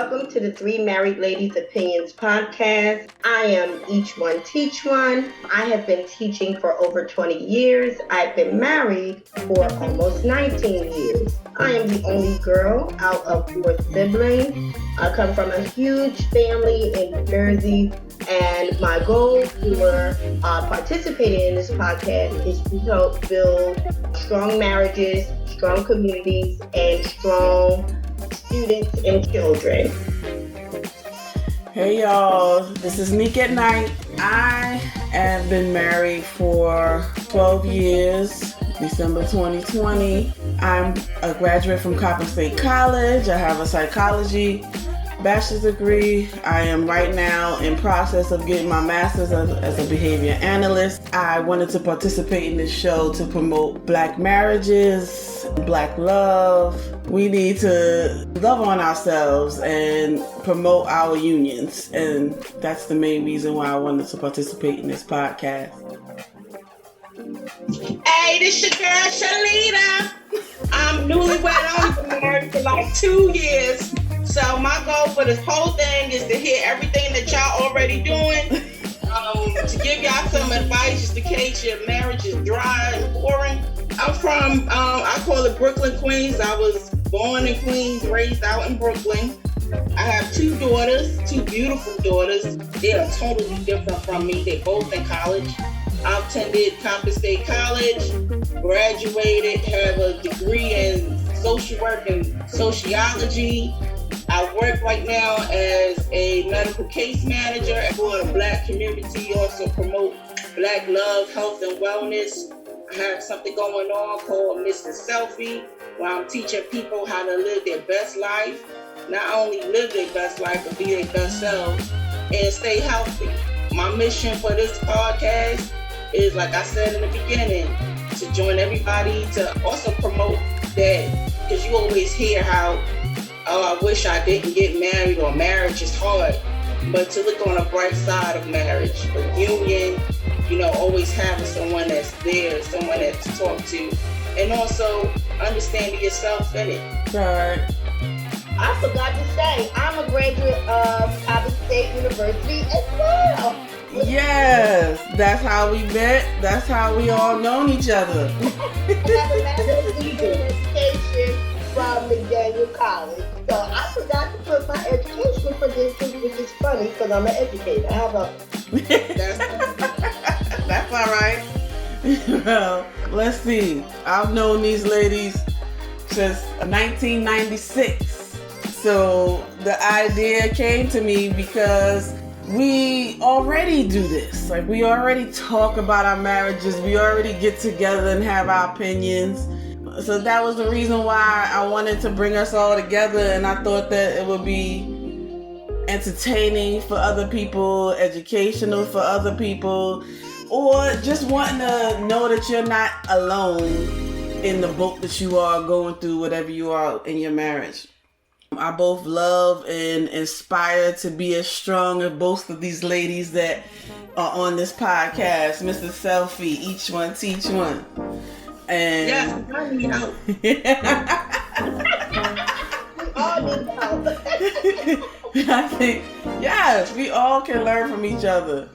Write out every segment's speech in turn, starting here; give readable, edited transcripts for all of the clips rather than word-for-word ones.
welcome to the Three Married Ladies Opinions podcast. I am Each One Teach One. I have been teaching for over 20 years. I've been married for almost 19 years. I am the only girl out of 4 siblings. I come from a huge family in New Jersey, and my goal for participating in this podcast is to help build strong marriages, strong communities, and strong students and children. Hey y'all, this is Nique Nite. I have been married for 12 years, December 2020. I'm a graduate from Coppin State College. I have a psychology bachelor's degree. I am right now in process of getting my master's as a behavior analyst. I wanted to participate in this show to promote Black marriages, Black love. We need to love on ourselves and promote our unions. And that's the main reason why I wanted to participate in this podcast. Hey, this your girl, Shalita. I'm newlywed. I've been married for like 2 years. So my goal for this whole thing is to hear everything that y'all already doing, to give y'all some advice just in case your marriage is dry and boring. I'm from, I call it Brooklyn, Queens. I was born in Queens, raised out in Brooklyn. I have 2 daughters, 2 beautiful daughters. They are totally different from me. They're both in college. I attended Coppin State College, graduated, have a degree in social work and sociology. I work right now as a medical case manager for the Black community, also promote Black love, health, and wellness. I have something going on called Mr. Selfie, where I'm teaching people how to live their best life. Not only live their best life, but be their best selves and stay healthy. My mission for this podcast is, like I said in the beginning, to join everybody to also promote that, because you always hear how, oh, I wish I didn't get married, or marriage is hard. But to look on the bright side of marriage, a union, always having someone that's there, someone that's to talk to, and also understanding yourself in it. Right. I forgot to say, I'm a graduate of Coppin State University as well. Yes, that's how we met. That's how we all known each other. I have a master's degree in education from McDaniel College. So I forgot to put my education for this, which is funny because I'm an educator. How about That's all right. Well, let's see. I've known these ladies since 1996. So the idea came to me because we already do this. Like, we already talk about our marriages. We already get together and have our opinions. So that was the reason why I wanted to bring us all together, and I thought that it would be entertaining for other people, educational for other people, or just wanting to know that you're not alone in the boat that you are going through, whatever you are in your marriage. I both love and inspire to be as strong as both of these ladies that are on this podcast, Mr. Selfie, Each One Teach One. And yes, I need help. all need help? I think, yes, we all can learn from each other.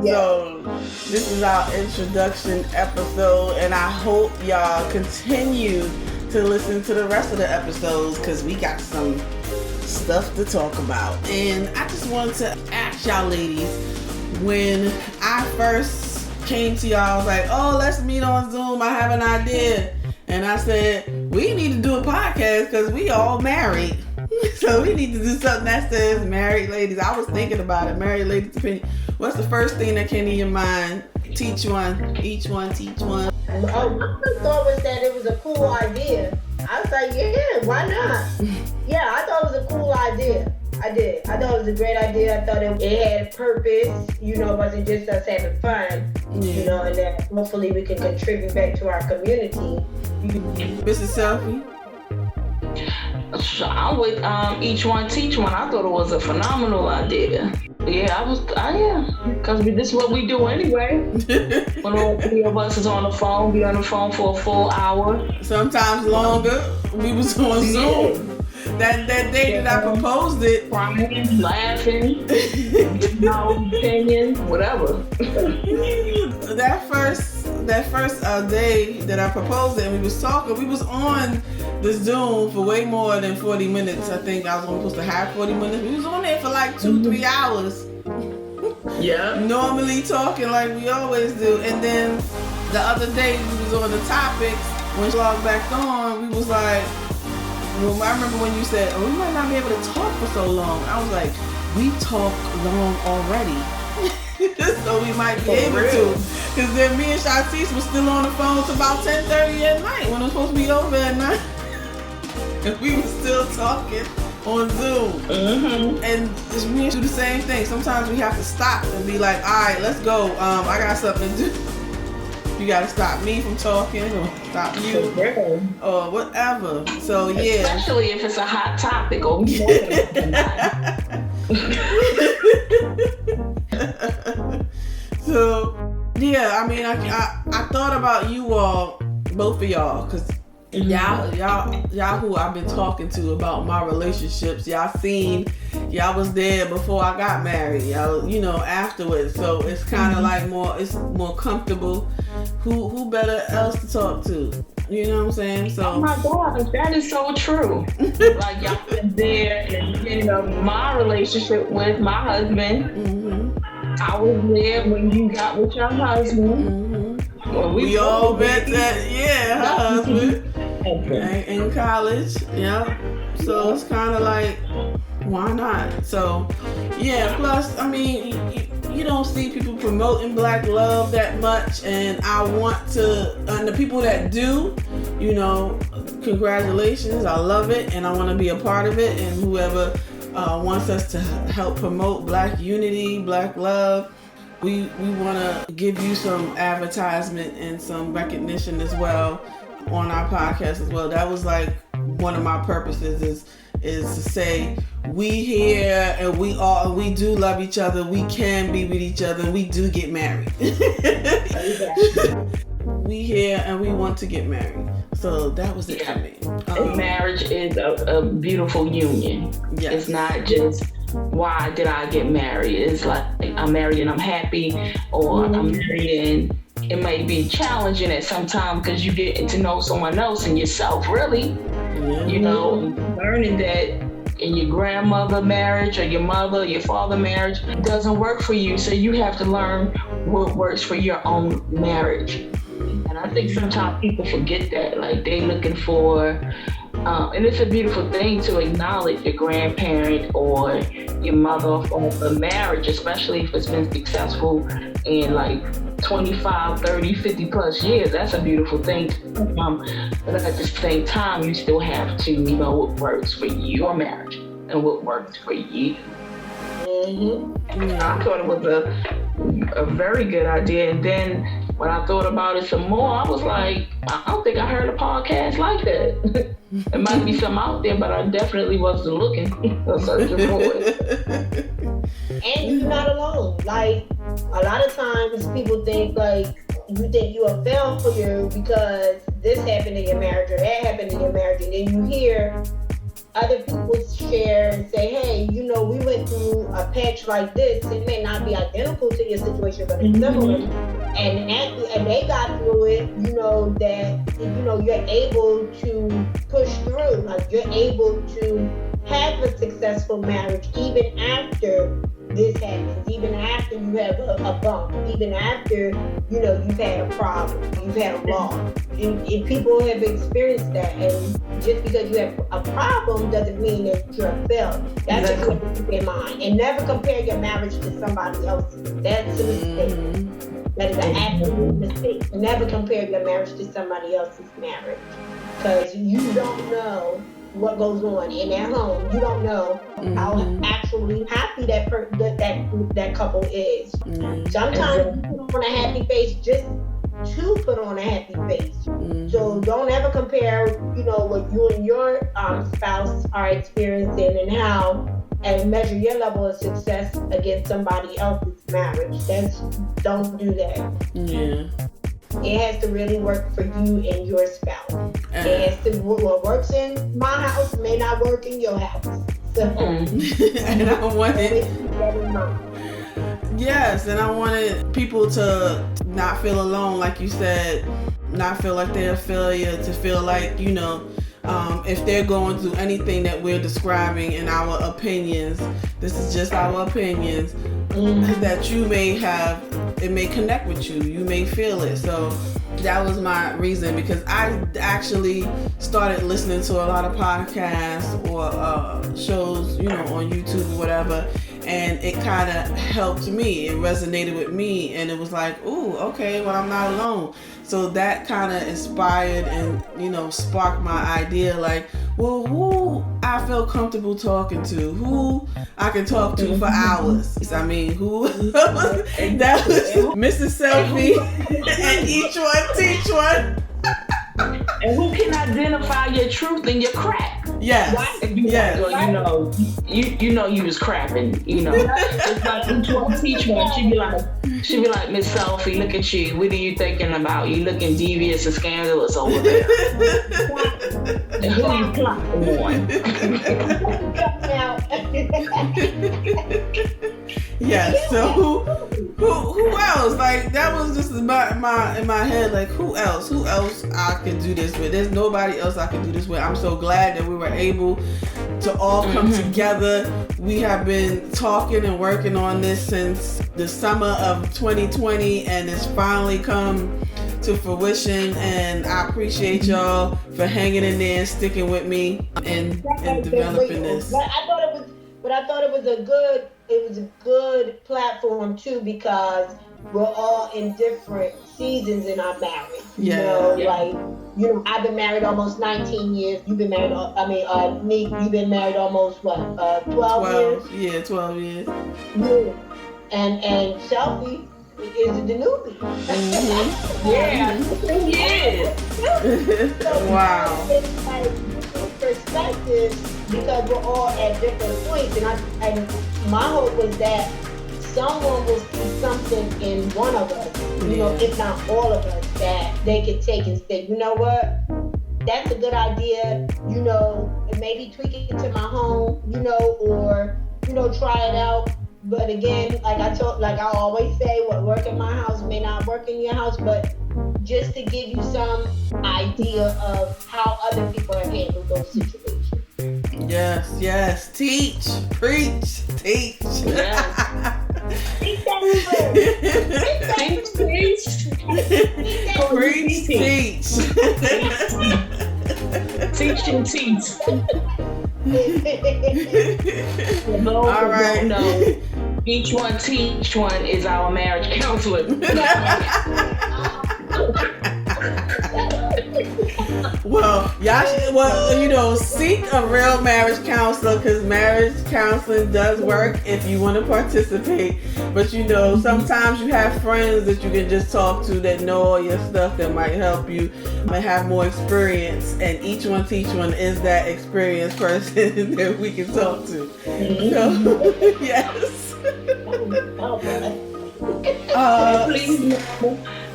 Yeah. So this is our introduction episode, and I hope y'all continue to listen to the rest of the episodes, because we got some stuff to talk about. And I just wanted to ask y'all ladies, when I first came to y'all, I was like, oh, let's meet on Zoom, I have an idea. And I said, we need to do a podcast because we all married. So we need to do something that says married ladies. I was thinking about it, married ladies opinion. What's the first thing that came to your mind? Teach one, each one, teach one. My first thought was that it was a cool idea. I was like, yeah, why not? Yeah, I thought it was a cool idea. I did. I thought it was a great idea. I thought it had purpose. It wasn't just us having fun. Yeah. And that hopefully we can contribute back to our community. Mrs. Selfie? So I'm with Each One Teach One. I thought it was a phenomenal idea. Yeah, because this is what we do anyway. When all 3 of us is on the phone, be on the phone for a full hour. Sometimes longer. We was on Zoom. that day that I proposed it, crying, laughing, giving our opinions, whatever. that first day that I proposed it, and we was talking, we was on the Zoom for way more than 40 minutes. I think I was only supposed to have 40 minutes. We was on there for like 2-3 hours. Yeah. Normally talking like we always do. And then the other day we was on the topics. When she logged back on, we was like, well, I remember when you said, oh, we might not be able to talk for so long. I was like, we talk long already. So we might be able to. Because then me and Shatis was still on the phone till about 10:30 at night when it was supposed to be over at night. And we were still talking on Zoom. Mm-hmm. And me and do the same thing. Sometimes we have to stop and be like, all right, let's go. I got something to do. You got to stop me from talking or stop you or whatever. So, yeah. Especially if it's a hot topic or So, yeah, I mean, I thought about you all, both of y'all, because y'all who I've been talking to about my relationships, y'all was there before I got married, y'all, afterwards. So it's kind of like it's more comfortable. Who better else to talk to? You know what I'm saying? So, oh my God, that is so true. Like y'all been there in the beginning of my relationship with my husband. Mm-hmm. I was there when you got with your husband. Mm-hmm. Well, we all met that, her husband in college. Yeah. So it's kind of like, why not? So, yeah. Plus, I mean, you don't see people promoting Black love that much, and I want to. And the people that do, congratulations. I love it, and I want to be a part of it. And whoever wants us to help promote Black unity, Black love, we want to give you some advertisement and some recognition as well on our podcast as well. That was like one of my purposes is to say we here and we do love each other. We can be with each other and we do get married. We here and we want to get married. So that was it for me. Marriage is a beautiful union. Yes. It's not just why did I get married. It's like I'm married and I'm happy, or I'm married and it may be challenging at some time because you get to know someone else and yourself, really. Mm-hmm. Learning that in your grandmother marriage or your mother, your father marriage doesn't work for you. So you have to learn what works for your own marriage. And I think sometimes people forget that. Like they looking for, and it's a beautiful thing to acknowledge your grandparent or your mother or father marriage, especially if it's been successful in like 25, 30, 50 plus years. That's a beautiful thing. But at the same time, you still have to know what works for your marriage and what works for you. Mm-hmm. I thought it was a very good idea. And then when I thought about it some more, I was like, I don't think I heard a podcast like that. There might be some out there, but I definitely wasn't looking or searching for it. And you're not alone. Like, a lot of times people think like, you think you a failure because this happened in your marriage or that happened in your marriage, and then you hear other people share and say, hey, we went through a patch like this. It may not be identical to your situation, but it's similar. And they got through it, that, you're able to push through. Like, you're able to have a successful marriage even after this happens, even after you have a bump, even after, you've had a problem, you've had a loss. And people have experienced that. And just because you have a problem doesn't mean that you're a failure. That's what you have to keep in mind. And never compare your marriage to somebody else's. That's a mistake. That is an absolute mistake. Never compare your marriage to somebody else's marriage. Because you don't know what goes on in their home. You don't know how actually happy that couple is. Sometimes you put on a happy face just to put on a happy face. So don't ever compare, what you and your spouse are experiencing and measure your level of success against somebody else's marriage. Don't do that. Yeah. It has to really work for you and your spouse. It has to, what works in my house may not work in your house. So, and I wanted, yes, and I wanted people to not feel alone, like you said, not feel like they're a failure, to feel like, you know, if they're going through anything that we're describing in our opinions, this is just our opinions, that you may have, it may connect with you, you may feel it. So that was my reason, because I actually started listening to a lot of podcasts or shows, you know, on YouTube or whatever, and it kind of helped me. It resonated with me, and it was like, ooh, okay, well, I'm not alone. So that kind of inspired and, you know, sparked my idea, like, well, who I feel comfortable talking to, who I can talk to for hours. I mean, who? That was Mrs. Selfie and each one teach one. And who can identify your truth and your crap? Yes. Yes. Well, you know you was crapping, you know. It's like each one teach one. She'd be like, Miss Selfie, look at you. What are you thinking about? You looking devious and scandalous over there. And who you plotting on? Yeah, so who else? Like, that was just in my head, like, who else I can do this with? There's nobody else I can do this with. I'm so glad that we were able to all come together. We have been talking and working on this since the summer of 2020, and it's finally come to fruition, and I appreciate y'all for hanging in there and sticking with me and developing this. But I thought it was a good platform too, because we're all in different seasons in our marriage. You know, like, you know, I've been married almost 19 years. You've been married, Nique, you've been married almost 12 years? Yeah, 12 years. Yeah. And Selfie is the newbie. So wow. It's like perspective, because we're all at different points, and my hope was that someone will see something in one of us, you know, if not all of us, that they could take and say, you know what, that's a good idea, you know, and maybe tweak it to my home, you know, or, you know, try it out. But again, like I always say, what work in my house may not work in your house, but just to give you some idea of how other people have handled those situations. Yes. Teach, preach, teach. Yeah. Teach that Preach, teach. Teach and teach. All right. No, each one teach one is our marriage counselor. Well, y'all should, you know, seek a real marriage counselor, because marriage counseling does work if you want to participate. But, you know, sometimes you have friends that you can just talk to that know all your stuff, that might help you, might have more experience. And each one teach one is that experienced person that we can talk to. So, yes.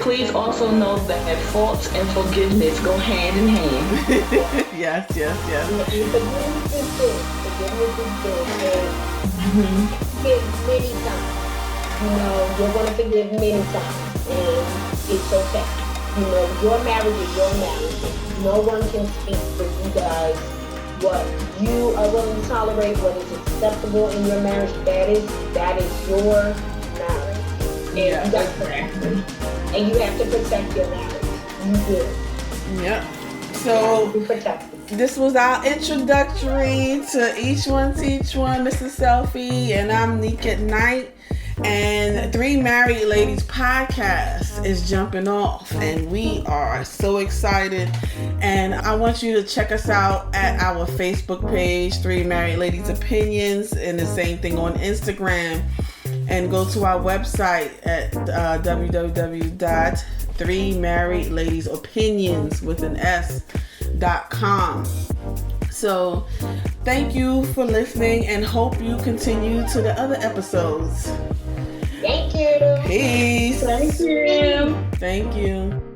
Please also know that faults and forgiveness go hand in hand. Yes. Forgiveness is good. Forgive many times. You know, you're going to forgive many times, and it's okay. You know, your marriage is your marriage. No one can speak for you guys. What you are willing to tolerate, what is acceptable in your marriage, that is your marriage. And you have to protect your marriage. You do. Yep. So this was our introductory to Each One Teach One, Mrs. Selfie, and I'm Nique Nite. And Three Married Ladies podcast is jumping off, and we are so excited. And I want you to check us out at our Facebook page, Three Married Ladies Opinions, and the same thing on Instagram. And go to our website at www.threemarriedladiesopinions.com. So thank you for listening, and hope you continue to the other episodes. Thank you. Peace. Thank you. Thank you.